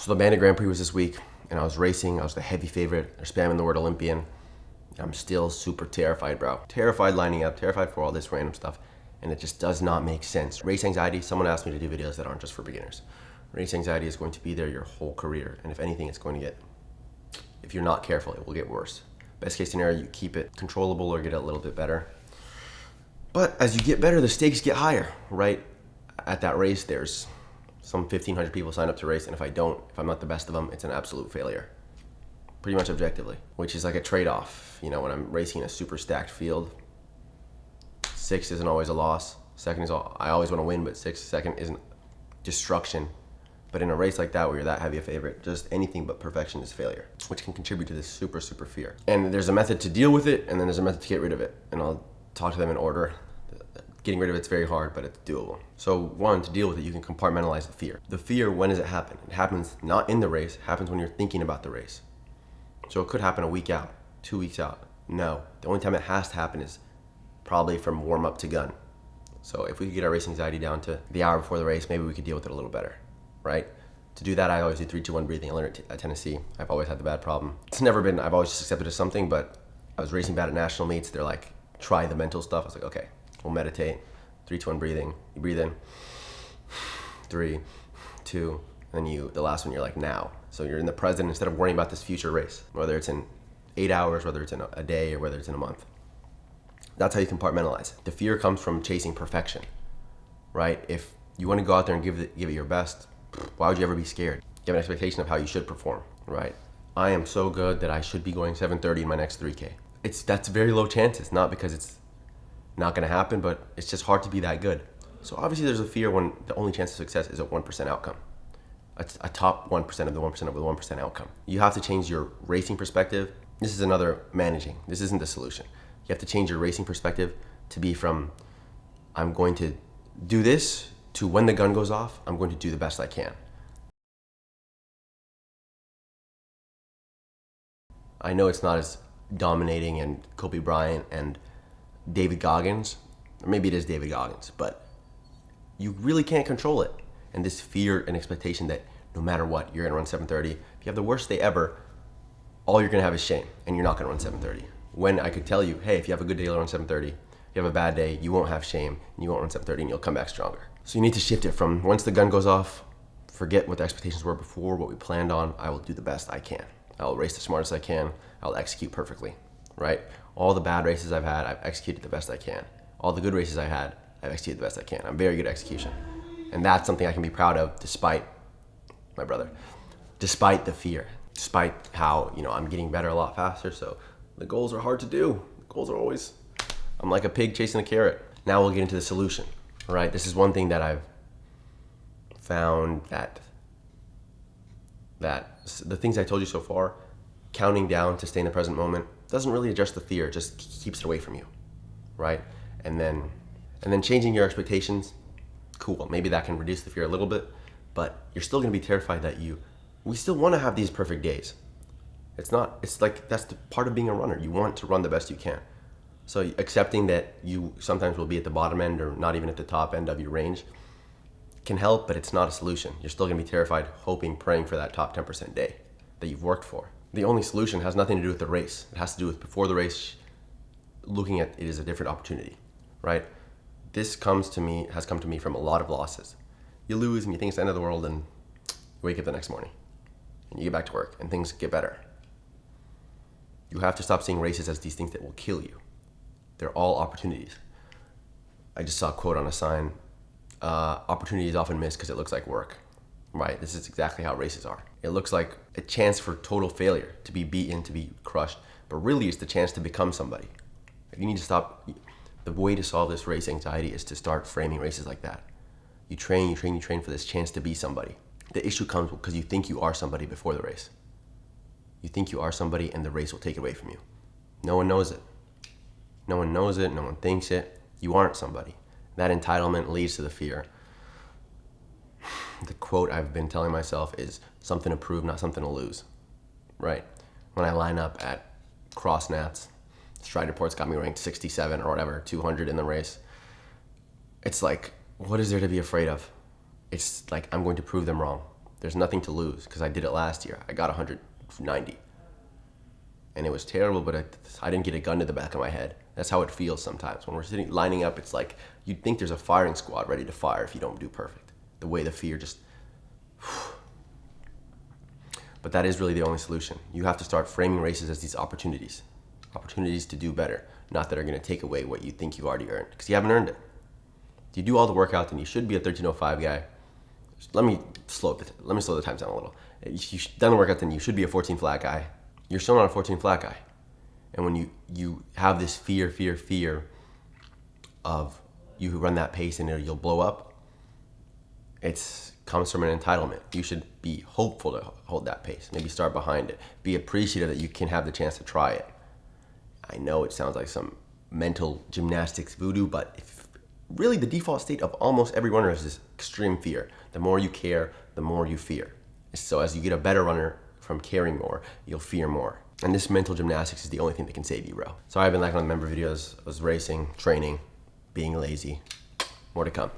So the Bandit Grand Prix was this week, and I was racing. I was the heavy favorite. They're spamming the word Olympian. I'm still super terrified, bro. Terrified lining up, terrified for all this random stuff, and it just does not make sense. Race anxiety, someone asked me to do videos that aren't just for beginners. Race anxiety is going to be there your whole career, and if anything, it's going to get, if you're not careful, it will get worse. Best case scenario, you keep it controllable or get it a little bit better. But as you get better, the stakes get higher, right? At that race, there's some 1,500 people sign up to race, and if I'm not the best of them, it's an absolute failure. Pretty much objectively, which is like a trade-off. You know, when I'm racing in a super stacked field, 6th isn't always a loss. Second is I always want to win, but 6th, second isn't destruction. But in a race like that, where you're that heavy a favorite, just anything but perfection is failure, which can contribute to this super, super fear. And there's a method to deal with it, and then there's a method to get rid of it. And I'll talk to them in order. Getting rid of it's very hard, but it's doable. So one, to deal with it, you can compartmentalize the fear. The fear, when does it happen? It happens not in the race, it happens when you're thinking about the race. So it could happen a week out, 2 weeks out. No, the only time it has to happen is probably from warm up to gun. So if we could get our race anxiety down to the hour before the race, maybe we could deal with it a little better, right? To do that, I always do 3-2-1 breathing. I learned it at Tennessee. I've always had the bad problem. I've always just accepted it as something, but I was racing bad at national meets. They're like, try the mental stuff. I was like, okay, we'll meditate. 3-2-1 breathing. You breathe in, 3, 2, and then the last one, you're like, now. So you're in the present instead of worrying about this future race, whether it's in 8 hours, whether it's in a day, or whether it's in a month. That's how you compartmentalize it. The fear comes from chasing perfection, right? If you want to go out there and give it your best, why would you ever be scared? You have an expectation of how you should perform, right? I am so good that I should be going 7:30 in my next 3K. That's very low chances, not because it's not gonna happen, but it's just hard to be that good. So obviously there's a fear when the only chance of success is a 1% outcome. A top 1% of the 1% of the 1% outcome. You have to change your racing perspective. This is another managing. This isn't the solution. You have to change your racing perspective to be from, I'm going to do this, to when the gun goes off, I'm going to do the best I can. I know it's not as dominating and Kobe Bryant and David Goggins, or maybe it is David Goggins, but you really can't control it. And this fear and expectation that no matter what, you're gonna run 7:30. If you have the worst day ever, all you're gonna have is shame, and you're not gonna run 7:30. When I could tell you, hey, if you have a good day, you'll run 7:30. If you have a bad day, you won't have shame, and you won't run 7:30, and you'll come back stronger. So you need to shift it from, once the gun goes off, forget what the expectations were before, what we planned on. I will do the best I can. I'll race the smartest I can. I'll execute perfectly, right? All the bad races I've had, I've executed the best I can. All the good races I had, I've executed the best I can. I'm very good at execution. And that's something I can be proud of despite my brother, despite the fear, despite how, I'm getting better a lot faster. So the goals are hard to do. The goals are always, I'm like a pig chasing a carrot. Now we'll get into the solution, right? This is one thing that I've found that the things I told you so far, counting down to stay in the present moment, doesn't really address the fear, it just keeps it away from you, right? And then changing your expectations, cool, maybe that can reduce the fear a little bit, but you're still gonna be terrified that we still wanna have these perfect days. It's like, that's the part of being a runner. You want to run the best you can. So accepting that you sometimes will be at the bottom end or not even at the top end of your range can help, but it's not a solution. You're still gonna be terrified, hoping, praying for that top 10% day that you've worked for. The only solution has nothing to do with the race. It has to do with before the race, looking at it as a different opportunity, right? This has come to me from a lot of losses. You lose and you think it's the end of the world, and you wake up the next morning and you get back to work and things get better. You have to stop seeing races as these things that will kill you. They're all opportunities. I just saw a quote on a sign, opportunity is often missed because it looks like work, right? This is exactly how races are. It looks like a chance for total failure, to be beaten, to be crushed, but really it's the chance to become somebody. You need to stop. The way to solve this race anxiety is to start framing races like that. You train for this chance to be somebody. The issue comes because you think you are somebody before the race. You think you are somebody and the race will take it away from you. No one knows it. No one knows it, no one thinks it. You aren't somebody. That entitlement leads to the fear. The quote I've been telling myself is something to prove, not something to lose, right? When I line up at cross nats, Stride Reports got me ranked 67 or whatever, 200 in the race. It's like, what is there to be afraid of? It's like, I'm going to prove them wrong. There's nothing to lose because I did it last year. I got 190. And it was terrible, but I didn't get a gun to the back of my head. That's how it feels sometimes. When we're sitting, lining up, it's like you'd think there's a firing squad ready to fire if you don't do perfect. The way the fear just... But that is really the only solution. You have to start framing races as these opportunities. Opportunities to do better, not that are gonna take away what you think you've already earned, because you haven't earned it. If you do all the workout, then you should be a 13:05 guy. Let me slow the times down a little. If you've done the workout, then you should be a 14 flat guy. You're still not a 14 flat guy. And when you have this fear of you run that pace and you'll blow up, it comes from an entitlement. You should be hopeful to hold that pace. Maybe start behind it. Be appreciative that you can have the chance to try it. I know it sounds like some mental gymnastics voodoo, but really the default state of almost every runner is this extreme fear. The more you care, the more you fear. So as you get a better runner from caring more, you'll fear more. And this mental gymnastics is the only thing that can save you, bro. Sorry I've been lacking on the member videos. I was racing, training, being lazy. More to come.